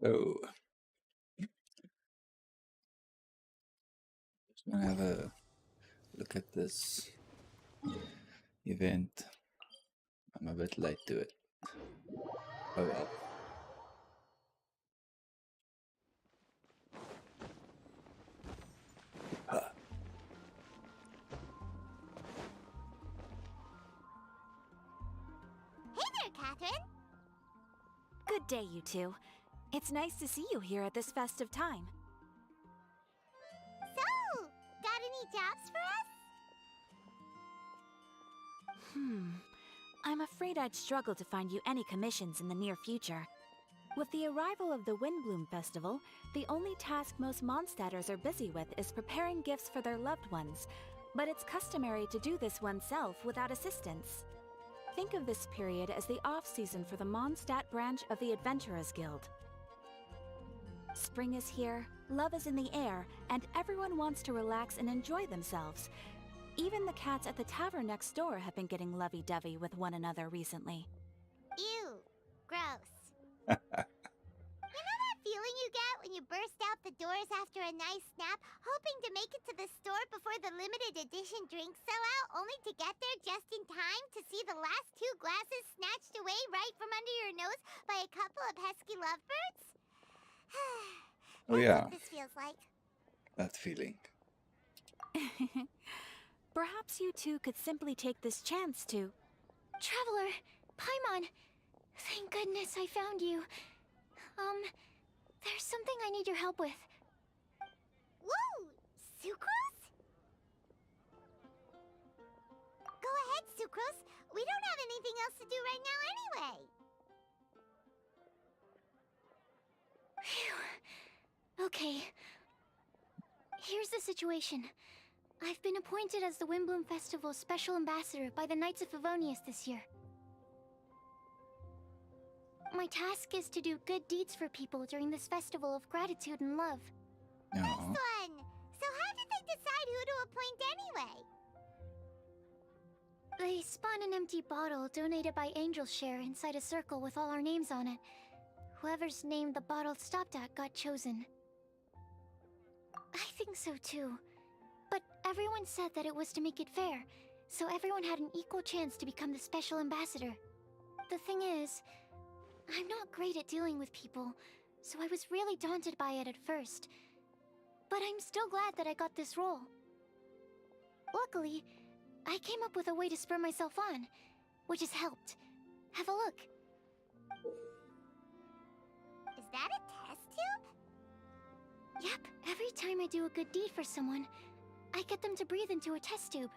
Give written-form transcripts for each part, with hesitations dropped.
Oh, just gonna have a look at this event. I'm a bit late to it. Oh well. Huh. Hey there, Catherine! Good day, you two. It's nice to see you here at this festive time. So, got any jobs for us? I'm afraid I'd struggle to find you any commissions in the near future. With the arrival of the Windblume Festival, the only task most Mondstadters are busy with is preparing gifts for their loved ones, but it's customary to do this oneself without assistance. Think of this period as the off-season for the Mondstadt branch of the Adventurers Guild. Spring is here, love is in the air, and everyone wants to relax and enjoy themselves. Even the cats at the tavern next door have been getting lovey-dovey with one another recently. Ew. Gross. You know that feeling you get when you burst out the doors after a nice nap, hoping to make it to the store before the limited edition drinks sell out, only to get there just in time to see the last two glasses snatched away right from under your nose by a couple of pesky lovebirds? Oh That's yeah, what this feels like. that feeling. Perhaps you two could simply take this chance to... Traveler, Paimon, thank goodness I found you. There's something I need your help with. Woo! Sucrose? Go ahead, Sucrose. We don't have anything else to do right now anyway. Phew. Okay. Here's the situation. I've been appointed as the Windblume Festival's special ambassador by the Knights of Favonius this year. My task is to do good deeds for people during this festival of gratitude and love. No. Nice one! So how did they decide who to appoint anyway? They spun an empty bottle donated by Angel's Share inside a circle with all our names on it. Whoever's name the bottle stopped at got chosen. I think so too. But everyone said that it was to make it fair, so everyone had an equal chance to become the special ambassador. The thing is, I'm not great at dealing with people, so I was really daunted by it at first. But I'm still glad that I got this role. Luckily, I came up with a way to spur myself on, which has helped. Have a look. Is that a test tube? Yep, every time I do a good deed for someone, I get them to breathe into a test tube.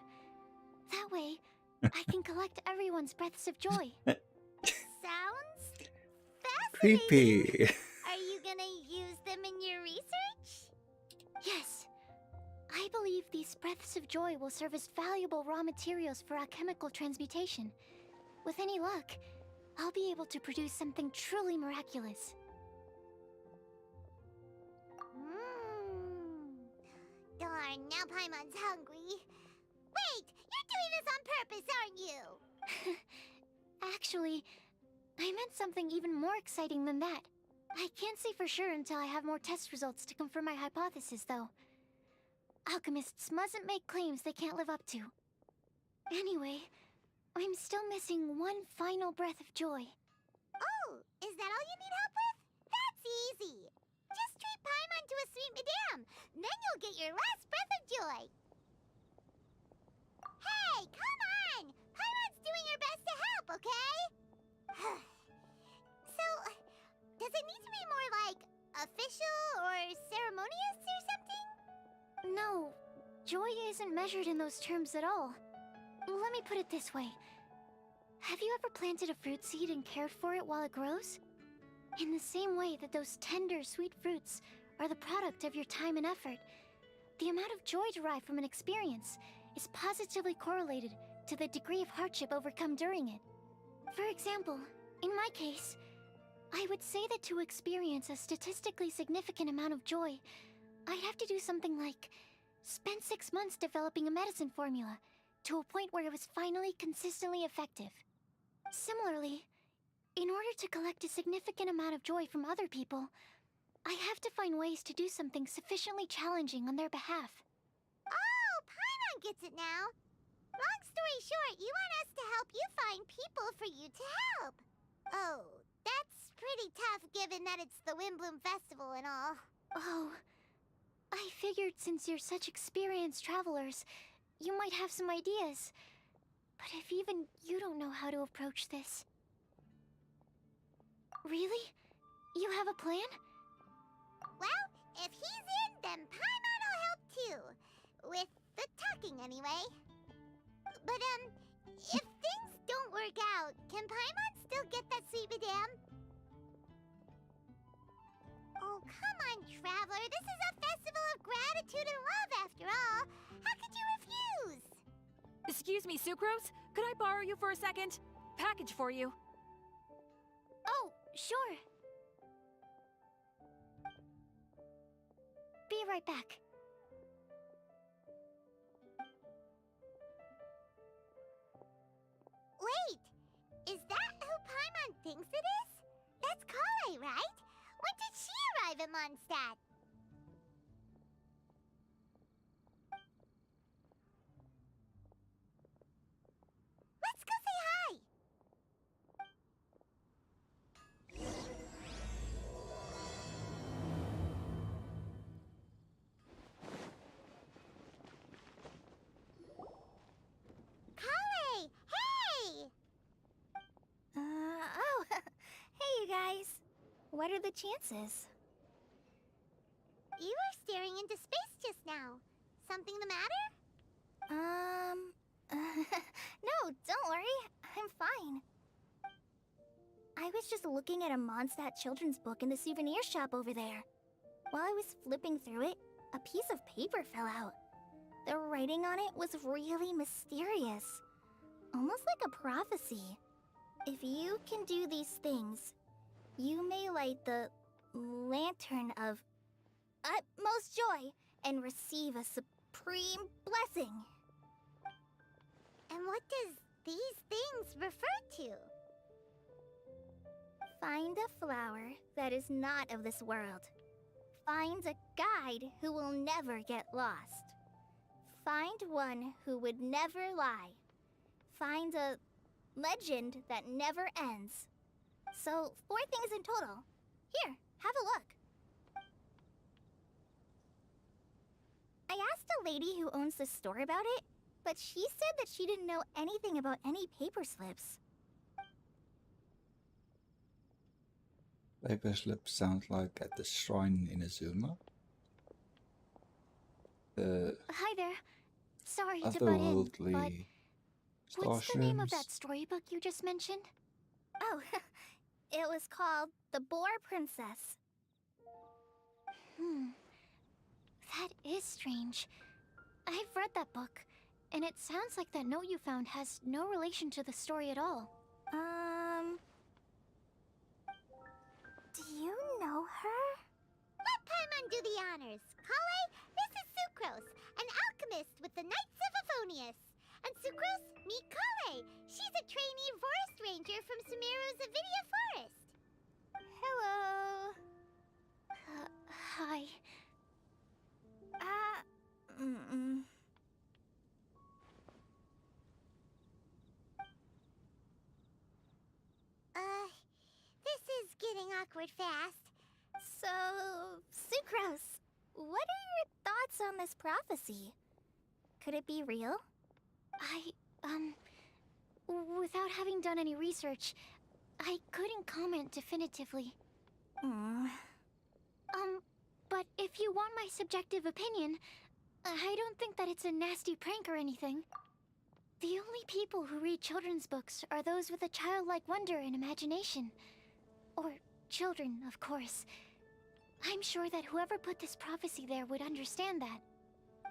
That way, I can collect everyone's breaths of joy. Sounds fascinating. Creepy. Are you gonna use them in your research? Yes. I believe these breaths of joy will serve as valuable raw materials for alchemical transmutation. With any luck, I'll be able to produce something truly miraculous. Darn, now Paimon's hungry. Wait, you're doing this on purpose, aren't you? Actually, I meant something even more exciting than that. I can't say for sure until I have more test results to confirm my hypothesis, though. Alchemists mustn't make claims they can't live up to. Anyway, I'm still missing one final breath of joy. Oh, is that all you need help with? That's easy. Just treat Paimon to a sweet madame. Then you'll get your last breath of joy. Hey, come on! Paimon's doing her best to help, okay? So, does it need to be more like official or ceremonious or something? No, joy isn't measured in those terms at all. Let me put it this way. Have you ever planted a fruit seed and cared for it while it grows? In the same way that those tender, sweet fruits are the product of your time and effort, the amount of joy derived from an experience is positively correlated to the degree of hardship overcome during it. For example, in my case, I would say that to experience a statistically significant amount of joy, I'd have to do something like spend 6 months developing a medicine formula to a point where it was finally consistently effective. Similarly, in order to collect a significant amount of joy from other people, I have to find ways to do something sufficiently challenging on their behalf. Oh, Paimon gets it now. Long story short, you want us to help you find people for you to help. Oh, that's pretty tough given that it's the Windblume Festival and all. Oh, I figured since you're such experienced travelers, you might have some ideas. But if even you don't know how to approach this... Really? You have a plan? Well, if he's in, then Paimon will help too. With the talking, anyway. But, if things don't work out, can Paimon still get that sweet madame? Oh, come on, Traveler. This is a festival of gratitude and love, after all. How could you refuse? Excuse me, Sucrose? Could I borrow you for a second? Package for you. Oh, sure. Be right back. Wait, is that who Paimon thinks it is? That's Kale, right? When did she arrive at Mondstadt? Let's go say hi! Kale! Hey! Oh, hey you guys. What are the chances? You were staring into space just now. Something the matter? No, don't worry. I'm fine. I was just looking at a Mondstadt children's book in the souvenir shop over there. While I was flipping through it, a piece of paper fell out. The writing on it was really mysterious. Almost like a prophecy. If you can do these things, you may light the lantern of utmost joy and receive a supreme blessing. And what does these things refer to? Find a flower that is not of this world. Find a guide who will never get lost. Find one who would never lie. Find a legend that never ends. So, 4 things in total. Here, have a look. I asked a lady who owns the store about it, but she said that she didn't know anything about any paper slips. Paper slip sounds like at the shrine in Azuma. The Hi there. Sorry to butt in, but otherworldly what's the name of starshrooms. that storybook you just mentioned? Oh, it was called The Boar Princess. That is strange. I've read that book, and it sounds like that note you found has no relation to the story at all. Do you know her? Let Paimon do the honors. Kale, this is Sucrose, an alchemist with the Knights of Aphonius. And Sucrose, meet Kale. She's a trainee forest ranger from Sumeru's Avidia Forest. Hello. Hi. This is getting awkward fast. So, Sucrose, what are your thoughts on this prophecy? Could it be real? Without having done any research, I couldn't comment definitively. But if you want my subjective opinion, I don't think that it's a nasty prank or anything. The only people who read children's books are those with a childlike wonder and imagination. Or children, of course. I'm sure that whoever put this prophecy there would understand that.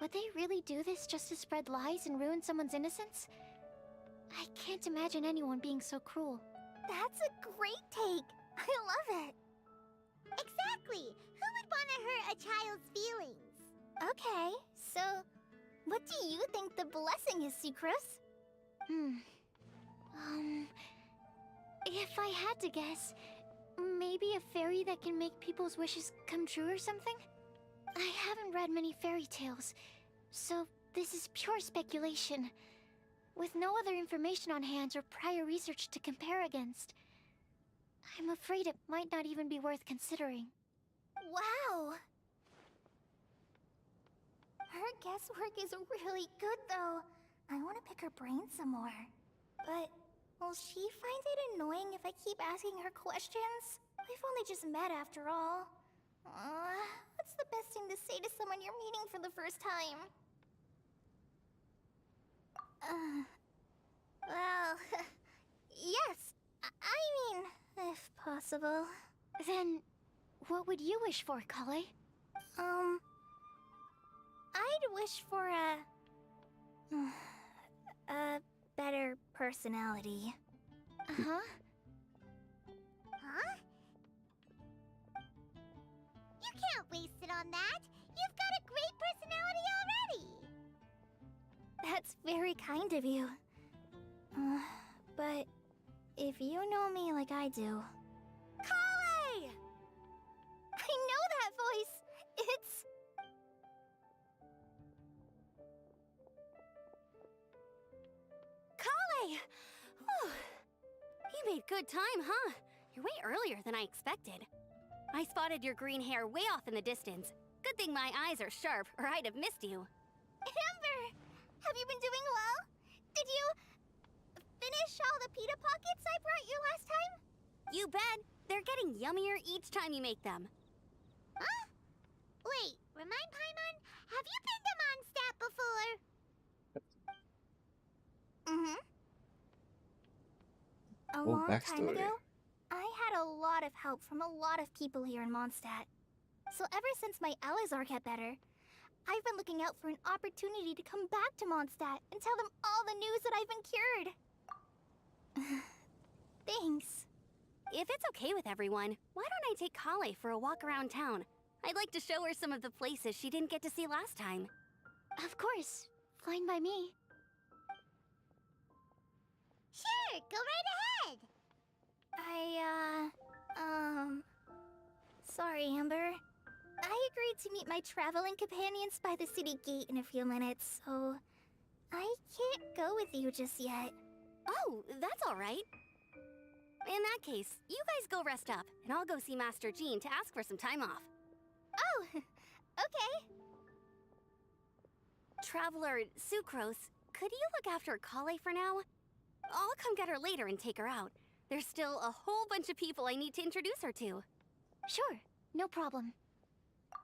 Would they really do this just to spread lies and ruin someone's innocence? I can't imagine anyone being so cruel. That's a great take! I love it! Exactly! Who would want to hurt a child's feelings? Okay, so what do you think the blessing is, Sucrose? If I had to guess, maybe Maybe a fairy that can make people's wishes come true or something? I haven't read many fairy tales, so this is pure speculation. With no other information on hand or prior research to compare against, I'm afraid it might not even be worth considering. Wow! Her guesswork is really good, though. I want to pick her brain some more. But will she find it annoying if I keep asking her questions? We've only just met after all. What's the best thing to say to someone you're meeting for the first time? Well, yes. I mean, if possible. Then, what would you wish for, Kale? I'd wish for a better personality. Huh? Huh? You can't waste it on that. You've got a great personality already. That's very kind of you. But if you know me like I do... Kale! I know that voice. It's... Kale! Whew. You made good time, huh? You're way earlier than I expected. I spotted your green hair way off in the distance. Good thing my eyes are sharp, or I'd have missed you. Amber! Have you been doing well? Did you... finish all the pita pockets I brought you last time? You bet. They're getting yummier each time you make them. Huh? Wait, remind Paimon, have you been to Mondstadt before? Mm-hmm. A Oh, long time backstory. ago, I had a lot of help from a lot of people here in Mondstadt. So ever since my Elazar got better, I've been looking out for an opportunity to come back to Mondstadt and tell them all the news that I've been cured. Thanks. If it's okay with everyone, why don't I take Kale for a walk around town? I'd like to show her some of the places she didn't get to see last time. Of course. Fine by me. Sure, go right ahead. Sorry, Amber. I agreed to meet my traveling companions by the city gate in a few minutes, so I can't go with you just yet. Oh, that's all right. In that case, you guys go rest up, and I'll go see Master Jean to ask for some time off. Oh, okay. Traveler Sucrose, could you look after Kale for now? I'll come get her later and take her out. There's still a whole bunch of people I need to introduce her to. Sure, no problem.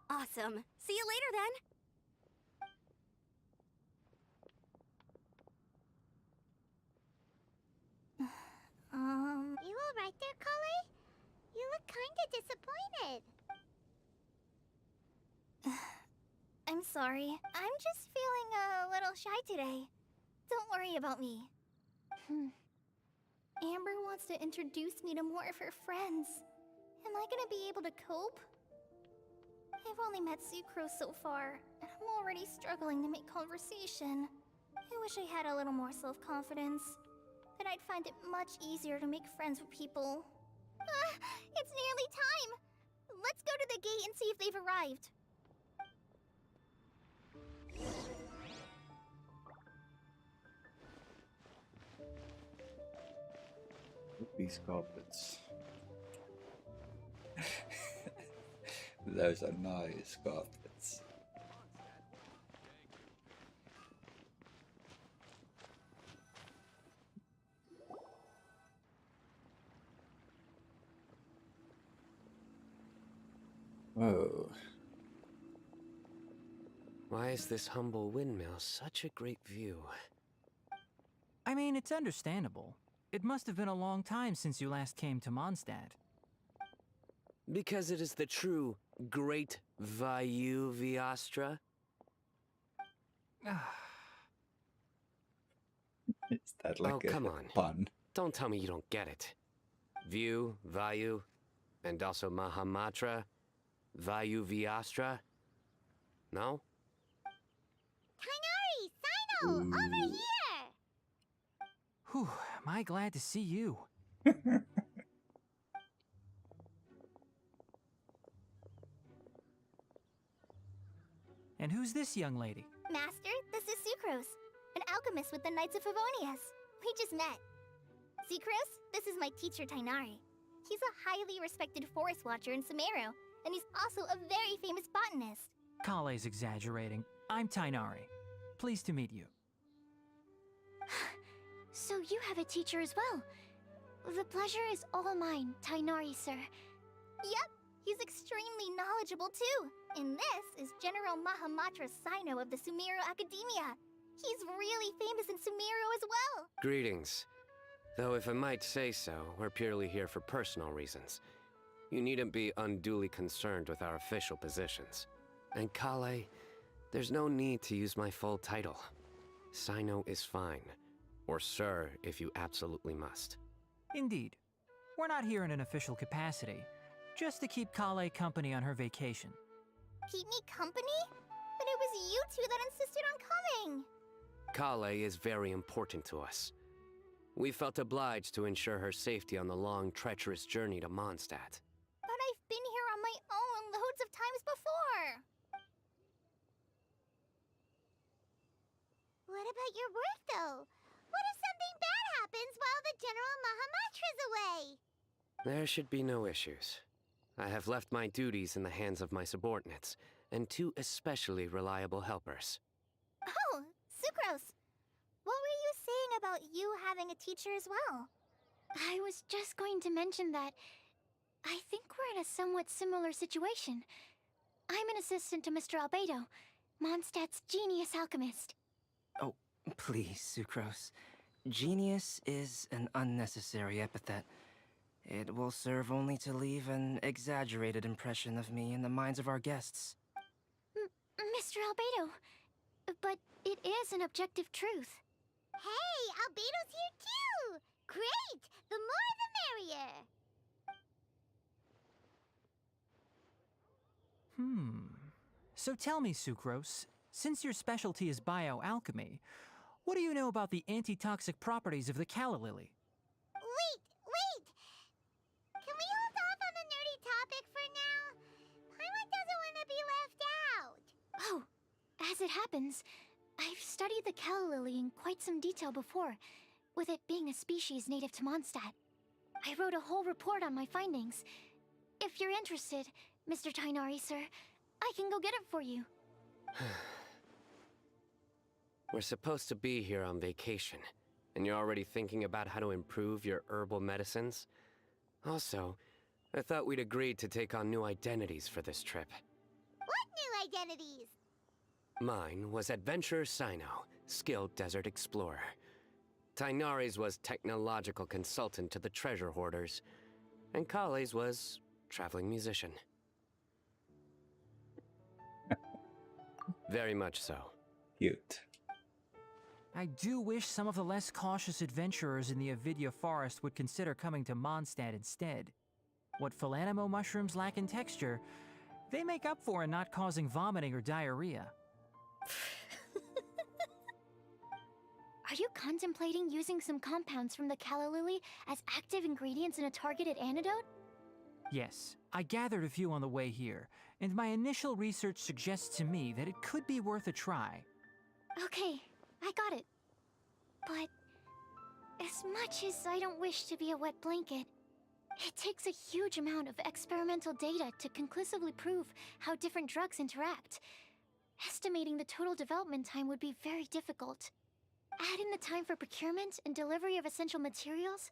Awesome. See you later then. You all right there, Kale? You look kinda disappointed. I'm sorry. I'm just feeling a little shy today. Don't worry about me. Amber wants to introduce me to more of her friends. Am I gonna be able to cope? I've only met Sucrose so far, and I'm already struggling to make conversation. I wish I had a little more self-confidence. Then I'd find it much easier to make friends with people. It's nearly time! Let's go to the gate and see if they've arrived. These carpets. Those are nice carpets. Whoa. Why is this humble windmill such a great view? I mean, it's understandable. It must have been a long time since you last came to Mondstadt. Because it is the true Great Vayu Viastra? Is that like Oh, a come on. pun? Don't tell me you don't get it. View, Vayu, and also Mahamatra, Vayu Viastra? No? Kainari! Sino! Over here! Whew, am I glad to see you. And who's this young lady? Master, this is Sucrose, an alchemist with the Knights of Favonius. We just met. Sucrose, this is my teacher Tainari. He's a highly respected forest watcher in Sumeru, and he's also a very famous botanist. Kale's exaggerating. I'm Tainari. Pleased to meet you. So you have a teacher as well. The pleasure is all mine, Tainari, sir. Yep, he's extremely knowledgeable too. And this is General Mahamatra Sino of the Sumeru Academia. He's really famous in Sumeru as well. Greetings. Though if I might say so, we're purely here for personal reasons. You needn't be unduly concerned with our official positions. And Kale, there's no need to use my full title. Sino is fine. Or sir, if you absolutely must. Indeed. We're not here in an official capacity, just to keep Kale company on her vacation. Keep me company? But it was you two that insisted on coming. Kale is very important to us. We felt obliged to ensure her safety on the long, treacherous journey to Mondstadt. But I've been here on my own loads of times before. What about your work, though? What if something bad happens while the General Mahamatra's away? There should be no issues. I have left my duties in the hands of my subordinates, and two especially reliable helpers. Oh, Sucrose. What were you saying about you having a teacher as well? I was just going to mention that I think we're in a somewhat similar situation. I'm an assistant to Mr. Albedo, Mondstadt's genius alchemist. Oh, please, Sucrose. Genius is an unnecessary epithet. It will serve only to leave an exaggerated impression of me in the minds of our guests. Mr. Albedo, but it is an objective truth. Hey, Albedo's here too! Great! The more the merrier! So tell me, Sucrose, since your specialty is bioalchemy, what do you know about the antitoxic properties of the calla lily? Wait! Can we hold off on the nerdy topic for now? Paimon doesn't want to be left out. Oh, as it happens, I've studied the calla lily in quite some detail before, with it being a species native to Mondstadt. I wrote a whole report on my findings. If you're interested, Mr. Tainari, sir, I can go get it for you. We're supposed to be here on vacation, and you're already thinking about how to improve your herbal medicines? Also, I thought we'd agreed to take on new identities for this trip. What new identities? Mine was Adventurer Sino, skilled desert explorer. Tainari's was technological consultant to the treasure hoarders, and Kale's was traveling musician. Very much so. Cute. I do wish some of the less cautious adventurers in the Avidya forest would consider coming to Mondstadt instead. What Philanimo mushrooms lack in texture, they make up for in not causing vomiting or diarrhea. Are you contemplating using some compounds from the calla lily as active ingredients in a targeted antidote? Yes, I gathered a few on the way here, and my initial research suggests to me that it could be worth a try. Okay, I got it. But as much as I don't wish to be a wet blanket, it takes a huge amount of experimental data to conclusively prove how different drugs interact. Estimating the total development time would be very difficult. Add in the time for procurement and delivery of essential materials,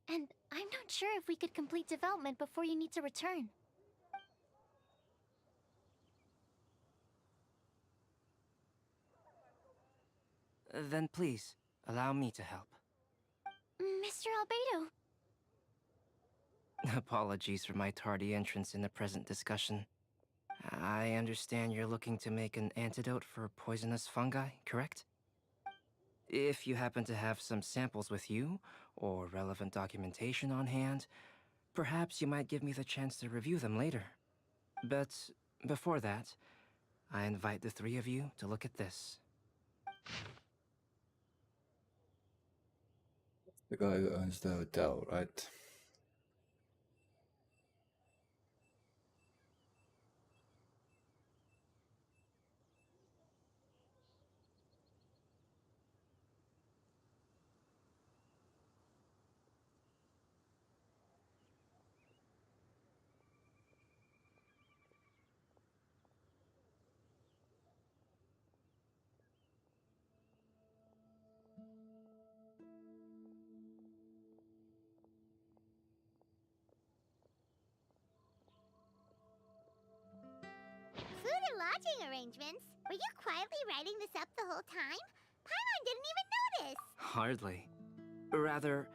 and I'm not sure if we could complete development before you need to return. Then please, allow me to help. Mr. Albedo. Apologies for my tardy entrance in the present discussion. I understand you're looking to make an antidote for poisonous fungi, correct? If you happen to have some samples with you, or relevant documentation on hand, perhaps you might give me the chance to review them later. But before that, I invite the three of you to look at this. The guy who owns the hotel, right? lodging arrangements. Were you quietly writing this up the whole time? Paimon didn't even notice. Hardly. Rather,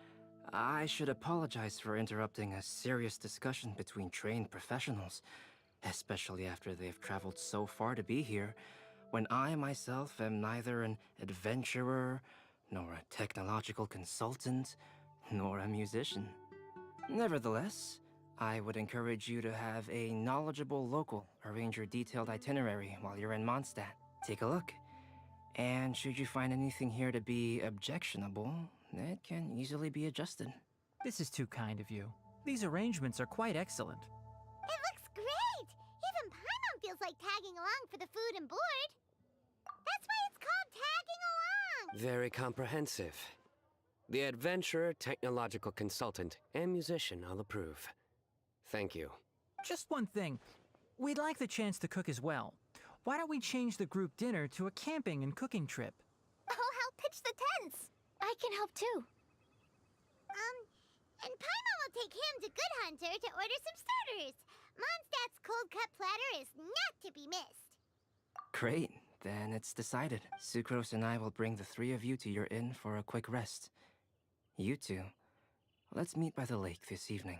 I should apologize for interrupting a serious discussion between trained professionals, especially after they've traveled so far to be here, when I myself am neither an adventurer, nor a technological consultant, nor a musician. Nevertheless, I would encourage you to have a knowledgeable local arrange your detailed itinerary while you're in Mondstadt. Take a look. And should you find anything here to be objectionable, it can easily be adjusted. This is too kind of you. These arrangements are quite excellent. It looks great! Even Paimon feels like tagging along for the food and board. That's why it's called tagging along! Very comprehensive. The adventurer, technological consultant, and musician all approve. Thank you. Just one thing. We'd like the chance to cook as well. Why don't we change the group dinner to a camping and cooking trip? I'll help pitch the tents. I can help too. And Paimon will take him to Good Hunter to order some starters. Mondstadt's cold cut platter is not to be missed. Great, then it's decided. Sucrose and I will bring the three of you to your inn for a quick rest. You two, let's meet by the lake this evening.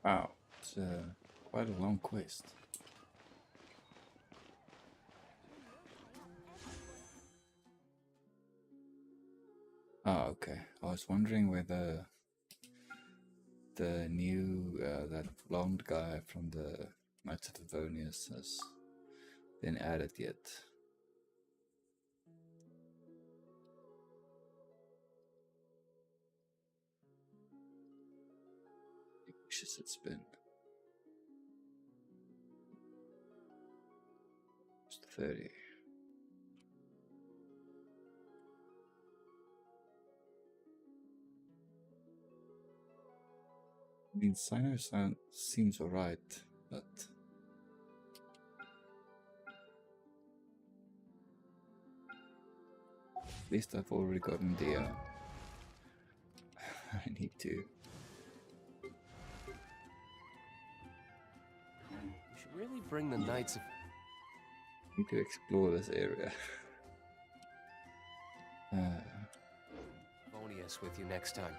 Wow, it's quite a long quest. Oh, okay. I was wondering whether the new, that blonde guy from the Knights of Favonius has been added yet. How wishes it's been. Just 30. I mean, Sino seems alright, but at least I've already gotten the I need to. You should really bring the Knights of... Need to explore this area. Favonius with you next time.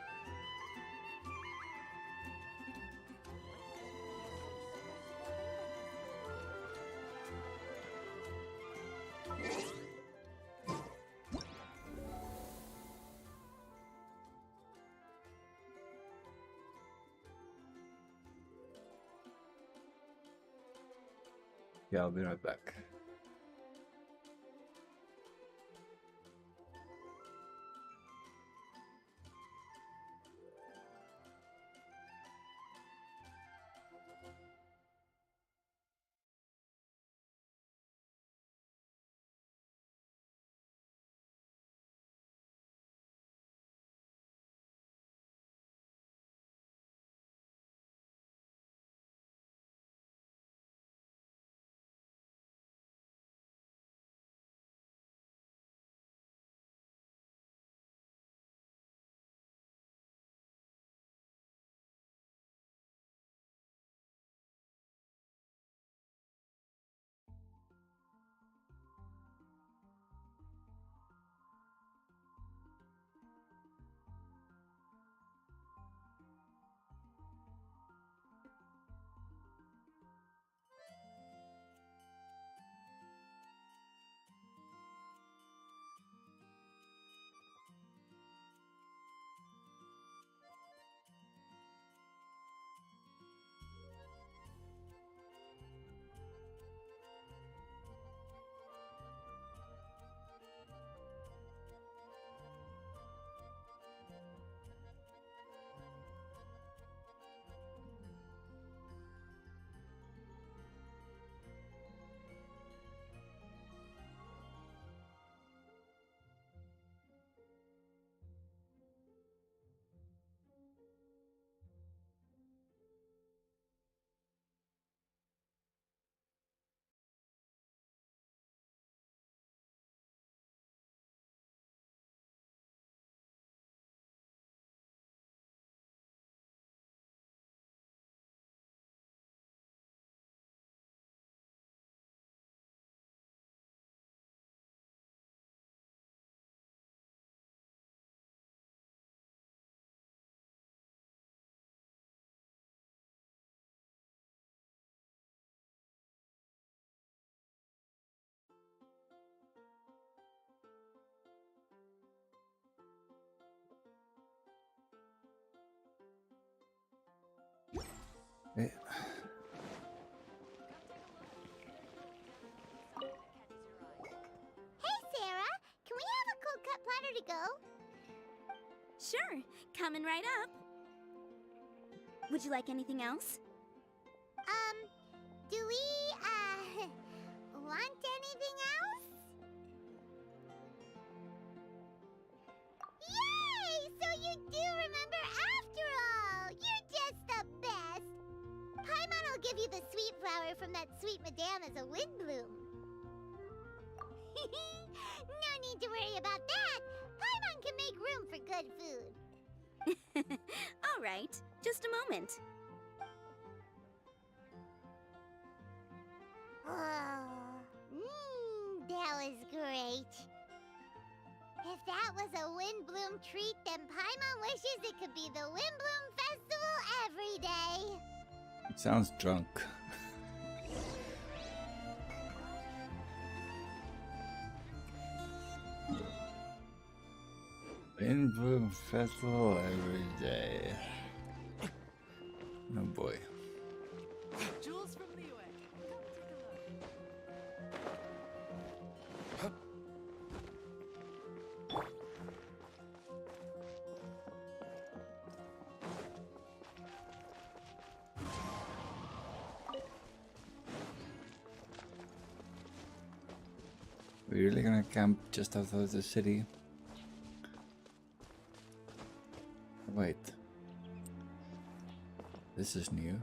Yeah, I'll be right back. where to go? Sure, coming right up. Would you like anything else? Do we, want anything else? Yay! So you do remember after all! You're just the best! Paimon will give you the sweet flower from that sweet madame as a Windblume. No need to worry about that! Paimon can make room for good food. All right, just a moment. That was great. If that was a Windblume treat, then Paimon wishes it could be the Windblume Festival every day. It sounds drunk. Windblume Festival every day. Oh boy. Jules from Liyue. We're really gonna camp just outside the city? Wait. This is new.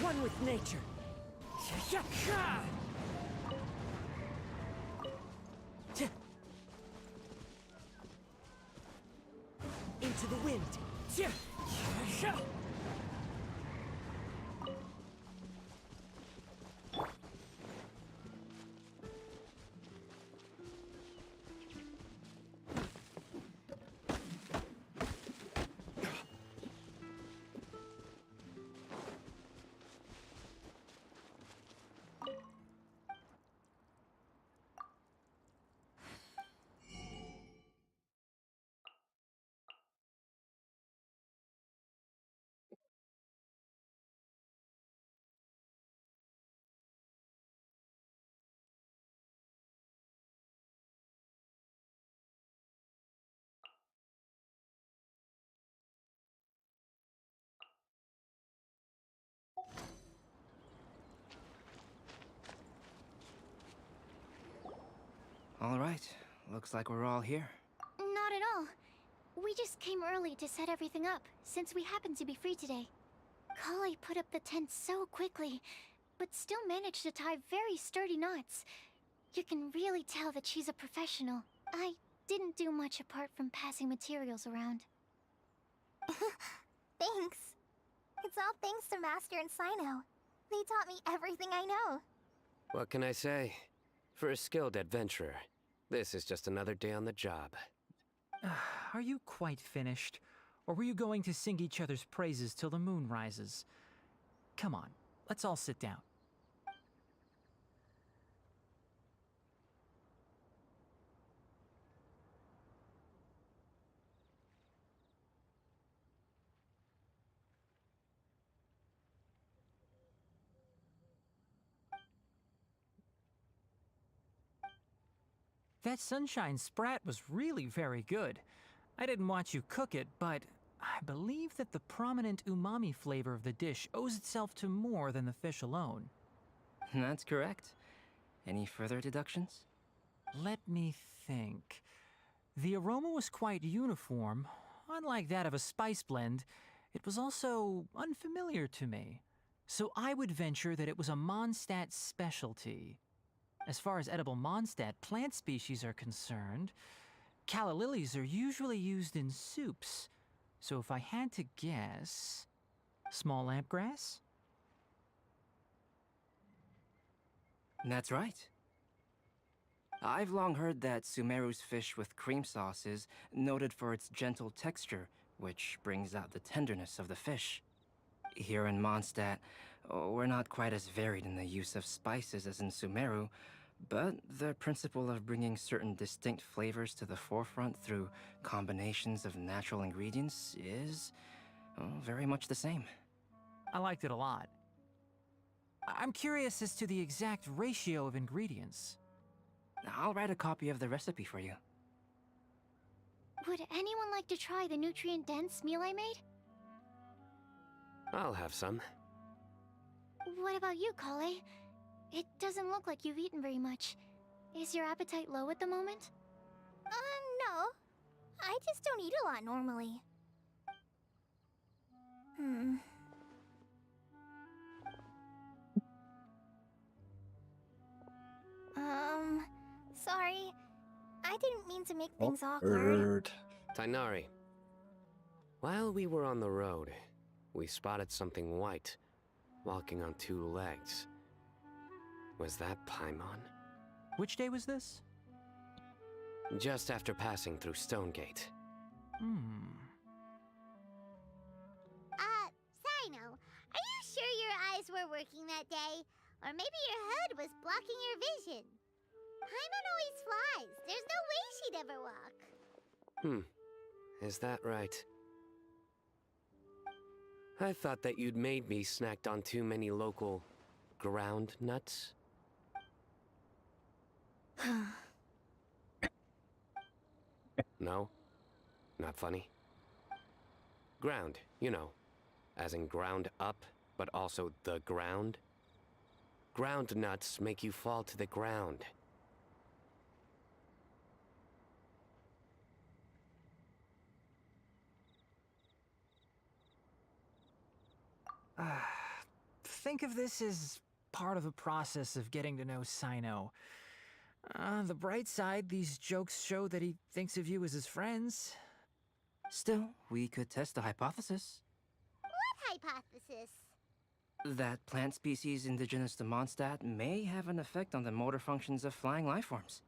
One with nature. Into the wind. All right, looks like we're all here. Not at all. We just came early to set everything up, since we happen to be free today. Kale put up the tent so quickly, but still managed to tie very sturdy knots. You can really tell that she's a professional. I didn't do much apart from passing materials around. Thanks. It's all thanks to Master and Sino. They taught me everything I know. What can I say? For a skilled adventurer, this is just another day on the job. Are you quite finished? Or were you going to sing each other's praises till the moon rises? Come on, let's all sit down. That sunshine sprat was really very good. I didn't watch you cook it, but I believe that the prominent umami flavor of the dish owes itself to more than the fish alone. That's correct. Any further deductions? Let me think. The aroma was quite uniform. Unlike that of a spice blend, it was also unfamiliar to me. So I would venture that it was a Mondstadt specialty. As far as edible Mondstadt plant species are concerned, calla lilies are usually used in soups. So if I had to guess... small lampgrass? That's right. I've long heard that Sumeru's fish with cream sauce is noted for its gentle texture, which brings out the tenderness of the fish. Here in Mondstadt, We're not quite as varied in the use of spices as in Sumeru, but the principle of bringing certain distinct flavors to the forefront through combinations of natural ingredients is very much the same. I liked it a lot. I'm curious as to the exact ratio of ingredients. I'll write a copy of the recipe for you. Would anyone like to try the nutrient-dense meal I made? I'll have some. What about you, Kale? It doesn't look like you've eaten very much. Is your appetite low at the moment? No. I just don't eat a lot normally. Sorry. I didn't mean to make things awkward. Tainari, while we were on the road, we spotted something white, walking on two legs. Was that Paimon? Which day was this? Just after passing through Stonegate. Sino, are you sure your eyes were working that day? Or maybe your hood was blocking your vision? Paimon always flies. There's no way she'd ever walk. Is that right? I thought that you'd made me snacked on too many local ground nuts. No? Not funny? Ground, you know. As in ground up, but also the ground. Ground nuts make you fall to the ground. Think of this as part of the process of getting to know Sino. The bright side, these jokes show that he thinks of you as his friends. Still, we could test the hypothesis. What hypothesis? That plant species indigenous to Mondstadt may have an effect on the motor functions of flying lifeforms.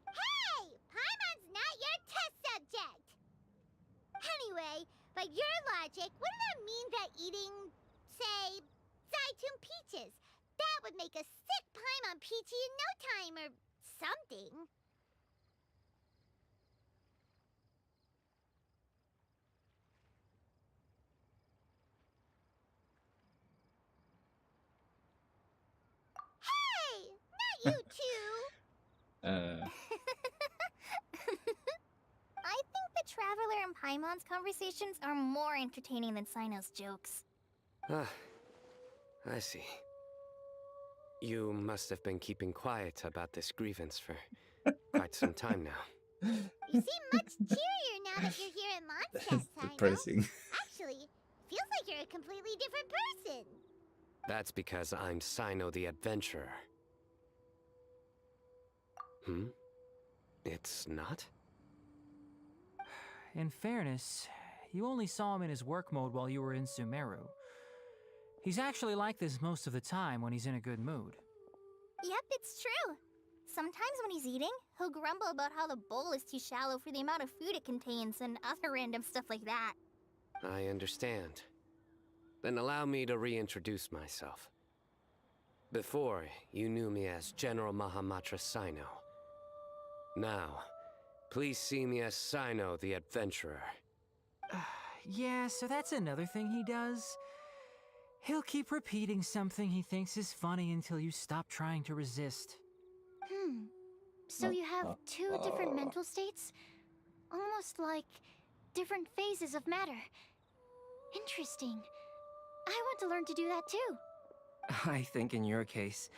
Hey! Paimon's not your test subject! Anyway, by your logic, wouldn't that mean that eating, say, Zaitun peaches, that would make a sick Paimon peachy in no time or something? Hey! Not you two! I think the Traveler and Paimon's conversations are more entertaining than Sino's jokes. I see. You must have been keeping quiet about this grievance for quite some time now. You seem much cheerier now that you're here at Mondstadt, Sino. Depressing. Actually, feels like you're a completely different person. That's because I'm Sino the Adventurer. It's not? In fairness, you only saw him in his work mode while you were in Sumeru. He's actually like this most of the time when he's in a good mood. Yep, it's true. Sometimes when he's eating, he'll grumble about how the bowl is too shallow for the amount of food it contains and other random stuff like that. I understand. Then allow me to reintroduce myself. Before, you knew me as General Mahamatra Sino. Now, please see me as Sino the Adventurer. Yeah, so that's another thing he does. He'll keep repeating something he thinks is funny until you stop trying to resist. So you have two different mental states? Almost like different phases of matter. Interesting. I want to learn to do that too. I think in your case,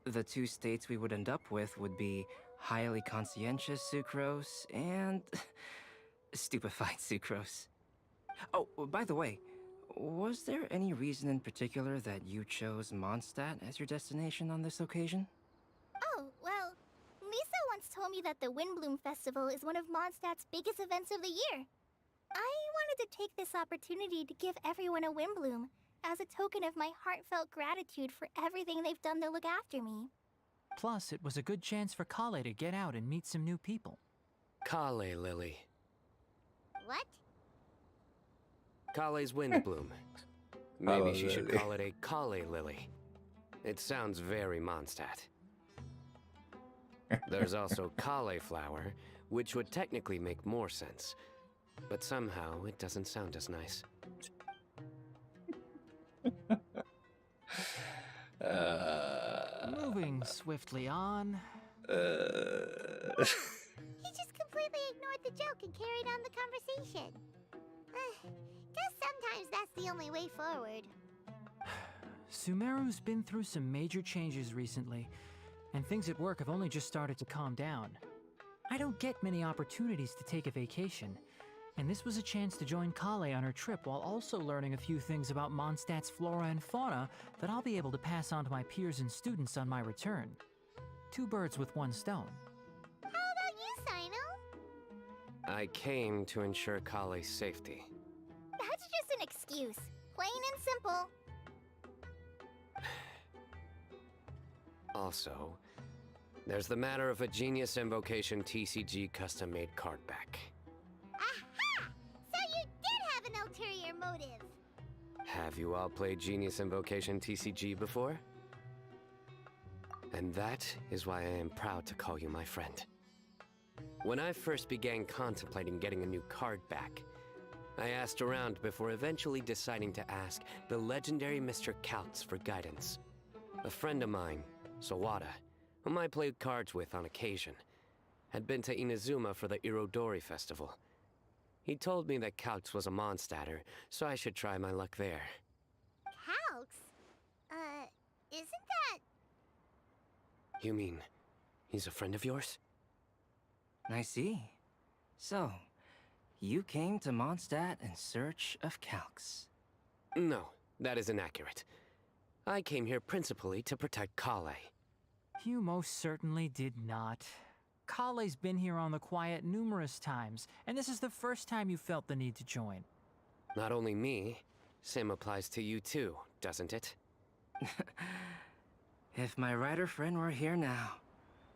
the two states we would end up with would be highly conscientious sucrose and stupefied sucrose. Oh, by the way, was there any reason in particular that you chose Mondstadt as your destination on this occasion? Oh, well, Lisa once told me that the Windblume Festival is one of Mondstadt's biggest events of the year. I wanted to take this opportunity to give everyone a Windblume as a token of my heartfelt gratitude for everything they've done to look after me. Plus, it was a good chance for Kale to get out and meet some new people. Kale, Lily. What? Kale's Windblume. Maybe she should Lily. call it a Kale Lily. It sounds very Mondstadt. There's also cauliflower, which would technically make more sense. But somehow, it doesn't sound as nice. Moving swiftly on. He just completely ignored the joke and carried on the conversation. Guess sometimes that's the only way forward. Sumeru's been through some major changes recently, and things at work have only just started to calm down. I don't get many opportunities to take a vacation, and this was a chance to join Kale on her trip while also learning a few things about Mondstadt's flora and fauna that I'll be able to pass on to my peers and students on my return. 2 birds with 1 stone. How about you, Sino? I came to ensure Kale's safety. That's just an excuse. Plain and simple. Also, there's the matter of a Genius Invocation TCG custom-made card back. Aha! So you did have an ulterior motive. Have you all played Genius Invocation TCG before? And that is why I am proud to call you my friend. When I first began contemplating getting a new card back, I asked around before eventually deciding to ask the legendary Mr. Kaltz for guidance. A friend of mine, Sawada, whom I played cards with on occasion, had been to Inazuma for the Irodori festival. He told me that Kaltz was a Mondstadter, so I should try my luck there. Calx? Isn't that... You mean, he's a friend of yours? I see. So, you came to Mondstadt in search of Calx. No, that is inaccurate. I came here principally to protect Kale. You most certainly did not. Kale's been here on the quiet numerous times, and this is the first time you felt the need to join. Not only me, same applies to you too, doesn't it? If my writer friend were here now,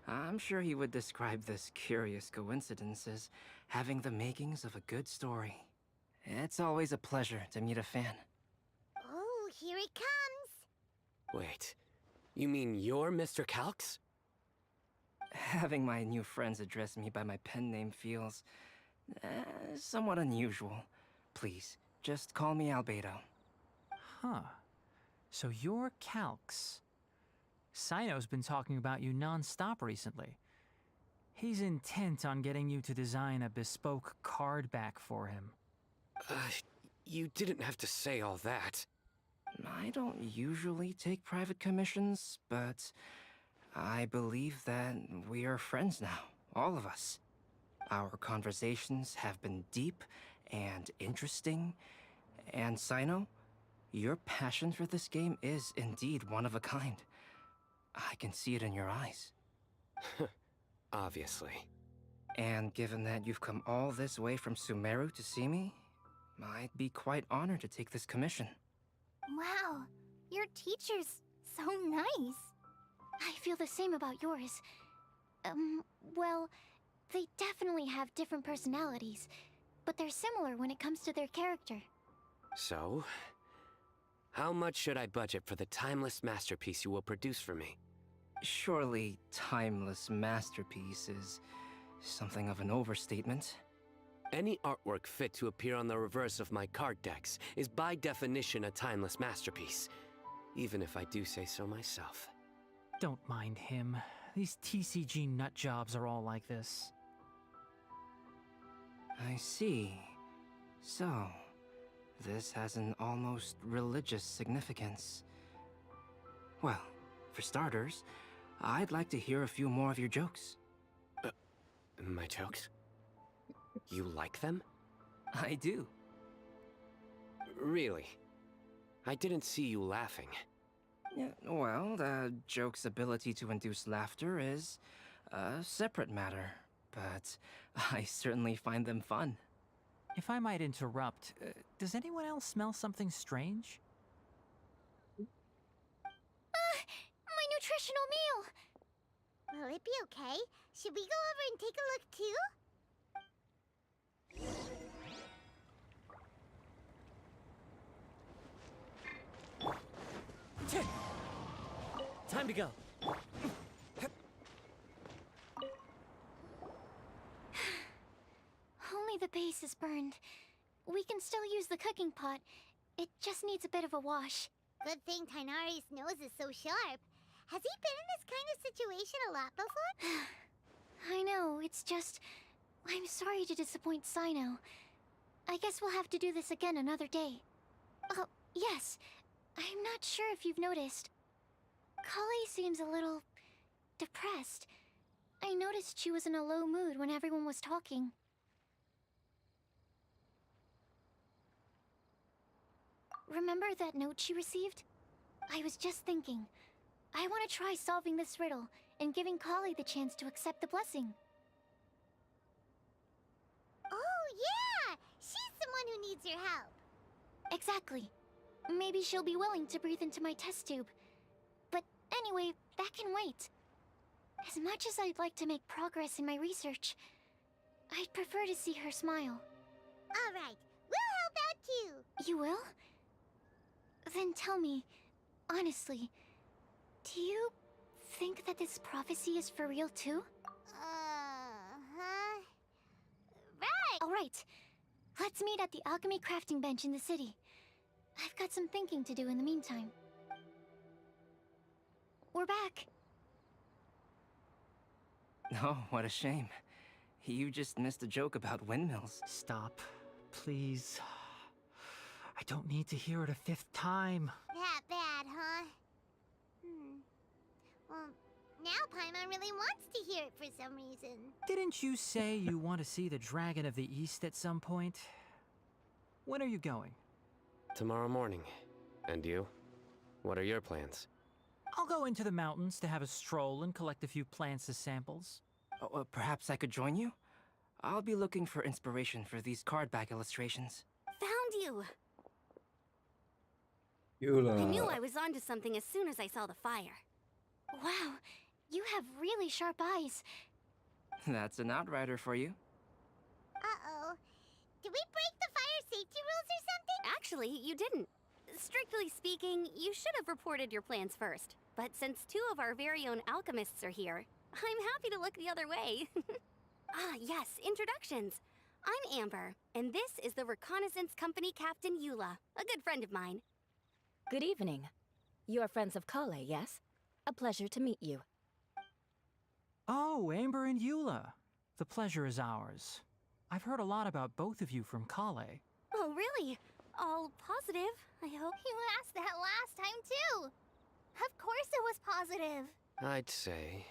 I'm sure he would describe this curious coincidence as having the makings of a good story. It's always a pleasure to meet a fan. Oh, here he comes. Wait, you mean you're Mr. Kalx? Having my new friends address me by my pen name feels somewhat unusual. Please, just call me Albedo. Huh. So you're Calx. Sino's been talking about you non-stop recently. He's intent on getting you to design a bespoke card back for him. You didn't have to say all that. I don't usually take private commissions, but I believe that we are friends now, all of us. Our conversations have been deep and interesting, and Sino, your passion for this game is indeed one of a kind. I can see it in your eyes. Obviously. And given that you've come all this way from Sumeru to see me, I'd be quite honored to take this commission. Wow, your teacher's so nice. I feel the same about yours. Well, they definitely have different personalities, but they're similar when it comes to their character. So, how much should I budget for the timeless masterpiece you will produce for me? Surely, timeless masterpiece is something of an overstatement. Any artwork fit to appear on the reverse of my card decks is by definition a timeless masterpiece, even if I do say so myself. Don't mind him. These TCG nut jobs are all like this. I see. So, this has an almost religious significance. Well, for starters, I'd like to hear a few more of your jokes. My jokes? You like them? I do. Really? I didn't see you laughing. Yeah, well, the joke's ability to induce laughter is a separate matter, but I certainly find them fun. If I might interrupt, does anyone else smell something strange? My nutritional meal. Will it be okay? Should we go over and take a look too? Time to go. Only the base is burned. We can still use the cooking pot. It just needs a bit of a wash. Good thing Tainari's nose is so sharp. Has he been in this kind of situation a lot before? I know, it's just... I'm sorry to disappoint Sino. I guess we'll have to do this again another day. Oh, yes. I'm not sure if you've noticed. Kali seems a little... depressed. I noticed she was in a low mood when everyone was talking. Remember that note she received? I was just thinking. I want to try solving this riddle and giving Kali the chance to accept the blessing. Oh, yeah! She's someone who needs your help. Exactly. Maybe she'll be willing to breathe into my test tube. But anyway, that can wait. As much as I'd like to make progress in my research, I'd prefer to see her smile. All right, we'll help out too. You will? Then tell me, honestly, do you think that this prophecy is for real too? Huh? Right! Alright, let's meet at the alchemy crafting bench in the city. I've got some thinking to do in the meantime. We're back. Oh, what a shame. You just missed a joke about windmills. Stop, please. I don't need to hear it a fifth time. That bad, huh? Well, now Paimon really wants to hear it for some reason. Didn't you say you want to see the Dragon of the East at some point? When are you going? Tomorrow morning. And you? What are your plans? I'll go into the mountains to have a stroll and collect a few plants as samples. Oh, perhaps I could join you? I'll be looking for inspiration for these card back illustrations. Found you! Eula. I knew I was onto something as soon as I saw the fire. Wow, you have really sharp eyes. That's an outrider for you. Uh-oh. Did we break the fire safety rules or something? Actually, you didn't. Strictly speaking, you should have reported your plans first. But since two of our very own alchemists are here, I'm happy to look the other way. Ah, yes, introductions. I'm Amber, and this is the Reconnaissance Company Captain Eula, a good friend of mine. Good evening. You are friends of Kale, yes? A pleasure to meet you. Oh, Amber and Eula. The pleasure is ours. I've heard a lot about both of you from Kale. Oh, really? All positive, I hope. You asked that last time, too. Of course it was positive. I'd say.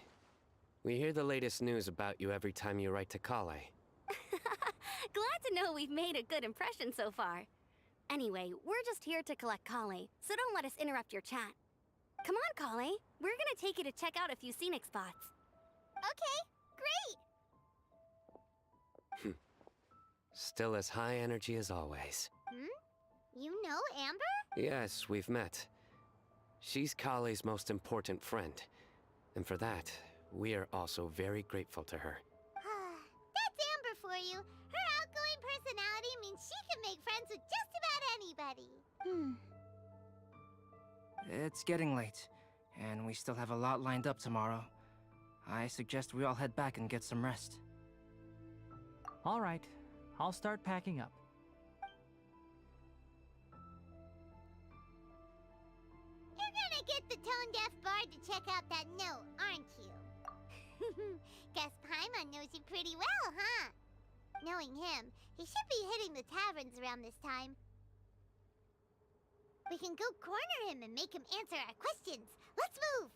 We hear the latest news about you every time you write to Kale. Glad to know we've made a good impression so far. Anyway, we're just here to collect Kale, so don't let us interrupt your chat. Come on, Kale. We're gonna take you to check out a few scenic spots. Okay, great. Still as high energy as always. You know Amber? Yes, we've met. She's Kale's most important friend. And for that, we are also very grateful to her. That's Amber for you. Her outgoing personality means she can make friends with just about anybody. It's getting late, and we still have a lot lined up tomorrow. I suggest we all head back and get some rest. All right, I'll start packing up. You're gonna get the tone-deaf bard to check out that note, aren't you? Guess Paimon knows you pretty well, huh? Knowing him, he should be hitting the taverns around this time. We can go corner him and make him answer our questions. Let's move!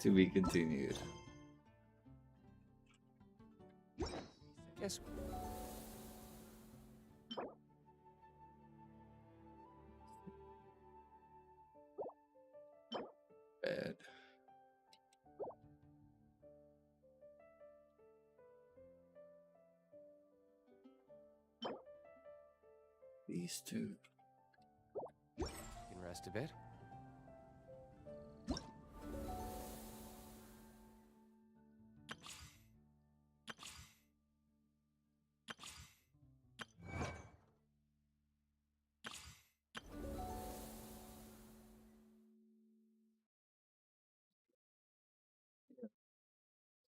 To be continued. Yes. Bad. These two. You can rest a bit.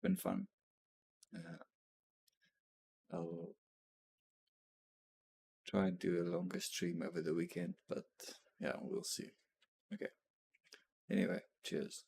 Been fun. I'll try and do a longer stream over the weekend, but yeah, we'll see. Okay. Anyway, cheers.